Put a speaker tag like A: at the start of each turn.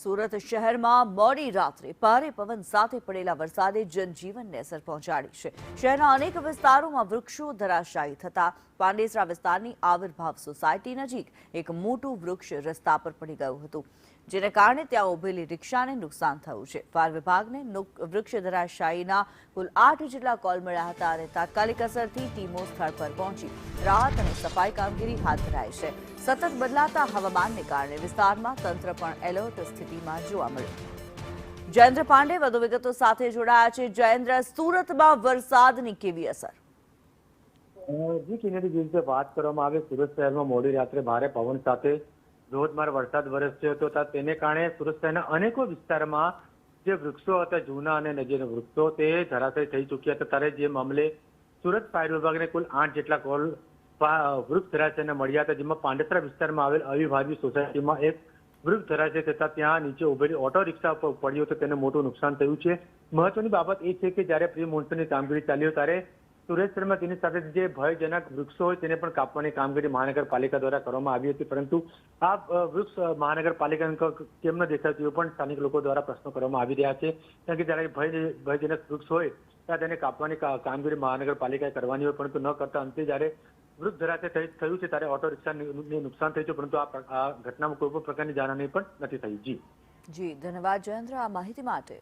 A: સુરત શહેરમાં મોડી રાત્રે ભારે પવન સાથે પડેલા વરસાદે જનજીવનને અસર પહોંચાડી છે। શહેરના અનેક વિસ્તારોમાં વૃક્ષો ધરાશાયી થતા પાંડેસરા વિસ્તારની આવિર્ભાવ સોસાયટી નજીક એક મોટું વૃક્ષ રસ્તા પર પડી ગયું હતું, જેને કારણે ત્યાં ઉભેલી રિક્ષાને નુકસાન થયું છે। ફાયર વિભાગને વૃક્ષ ધરાશાયીના કુલ 8 જેટલા કોલ મળ્યા હતા અને તાત્કાલિક અસરથી ટીમો સ્થળ પર પહોંચી રાહત અને સફાઈ કામગીરી હાથ ધરાઈ છે। સતત બદલાતા હવામાનને કારણે વિસ્તારમાં તંત્ર પણ એલર્ટ સ્થિતિમાં જોવા મળ્યું। જયેન્દ્ર પાંડે વધુ વિગતો સાથે જોડાયા છે। જયેન્દ્ર, સુરતમાં વરસાદની કેવી અસર?
B: જી કિનેરી, જે રીતે વાત કરવામાં આવે, સુરત શહેરમાં મોડી રાત્રે ભારે પવન સાથે ધોધમાર વરસાદ વરસ્યો હતો। તેને કારણે સુરત શહેરના અનેકો વિસ્તારમાં જે વૃક્ષો હતા, જૂના અને નજીકના વૃક્ષો, તે ધરાશાયી થઈ ચૂક્યા હતા। ત્યારે જે મામલે સુરત ફાયર વિભાગને કુલ 8 જેટલા કોલ વૃક્ષ ધરાશાયીને મળ્યા હતા, જેમાં પાંડેસરા વિસ્તારમાં આવેલ અવિભાજ્ય સોસાયટીમાં એક વૃક્ષ ધરાશાયી થતા ત્યાં નીચે ઉભેલી ઓટો રિક્ષા પર પડ્યો હતો, તેને મોટું નુકસાન થયું છે। મહત્વની બાબત એ છે કે જ્યારે પ્રી મોન્સૂનની કામગીરી ચાલી ત્યારે સુરત શહેરમાં તેની સાથે જે ભયજનક વૃક્ષો હોય તેને પણ કાપવાની કામગીરી મહાનગરપાલિકા દ્વારા કરવામાં આવી હતી, પરંતુ આ વૃક્ષ મહાનગરપાલિકાને કેમ ન દેખાતું એ પણ સ્થાનિક લોકો દ્વારા પ્રશ્નો કરવામાં આવી રહ્યા છે। કારણ કે જ્યારે ભયજનક વૃક્ષ હોય ત્યાં તેને કાપવાની કામગીરી મહાનગરપાલિકાએ કરવાની હોય, પરંતુ ન કરતા અંતે જ્યારે વૃક્ષ ધરાશાયી થયું છે ત્યારે ઓટો રિક્ષાને નુકસાન થયું છે, પરંતુ આ ઘટનામાં કોઈ પણ પ્રકારની જાનહાનિ પણ નથી થઈ।
A: જી ધન્યવાદ જયેન્દ્ર આ માહિતી માટે।